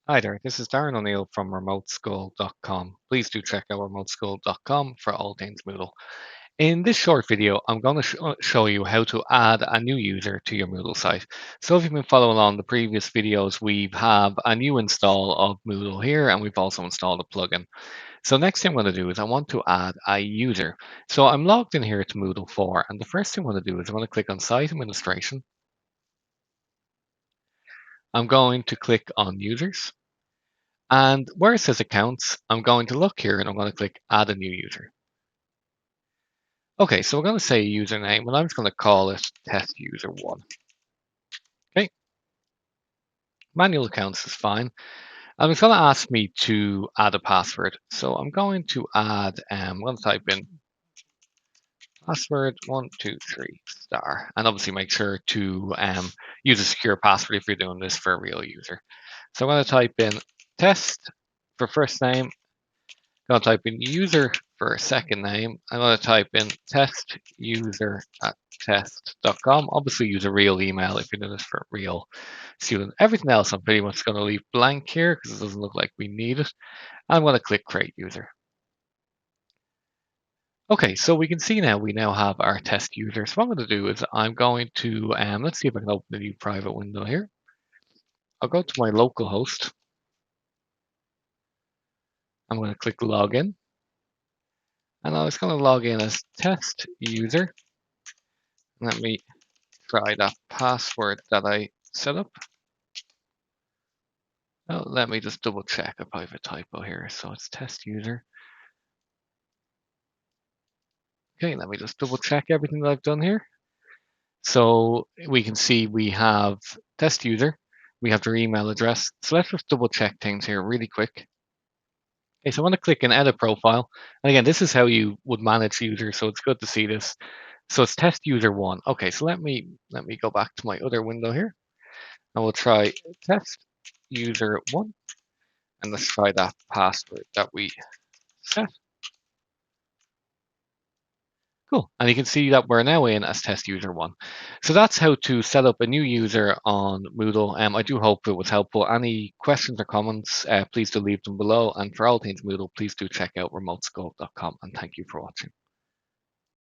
Hi there, this is Darren O'Neill from remoteschool.com. Please do check out remoteschool.com for all things Moodle. In this short video, I'm going to show you how to add a new user to your Moodle site. So if you've been following along the previous videos, we have a new install of Moodle here, and we've also installed a plugin. So next thing I'm going to do is I want to add a user. So I'm logged in here to Moodle 4, and the first thing I'm going to do is I'm going to click on Site Administration. I'm going to click on Users. And where it says accounts, I'm going to look here and I'm going to click add a new user. Okay, so we're going to say username, and I'm just going to call it test user one. Okay, manual accounts is fine. And it's going to ask me to add a password. So I'm going to add, I'm going to type in password 123 star, and obviously make sure to use a secure password if you're doing this for a real user. So I'm going to type in test for first name. I'm going to type in user for a second name. I'm going to type in test user at test.com. Obviously, use a real email if you're doing this for a real student. Everything else I'm pretty much going to leave blank here because it doesn't look like we need it. I'm going to click create user. Okay, so we can see now we now have our test user. So what I'm going to do is I'm going to, let's see if I can open a new private window here. I'll go to my local host. I'm going to click login. And I was going to log in as test user. Let me try that password that I set up. Oh, let me just double check. I probably have a typo here. So it's test user. Okay, let me just double check everything that I've done here. So we can see we have test user. We have their email address. So let's just double check things here really quick. Okay, so I'm going to click in edit profile. And again, this is how you would manage users. So it's good to see this. So it's test user one. Okay, so let me go back to my other window here. And we'll try test user one. And let's try that password that we set. Cool. And you can see that we're now in as test user one. So that's how to set up a new user on Moodle. I do hope it was helpful. Any questions or comments, please do leave them below. And for all things Moodle, please do check out remoteschool.com. And thank you for watching.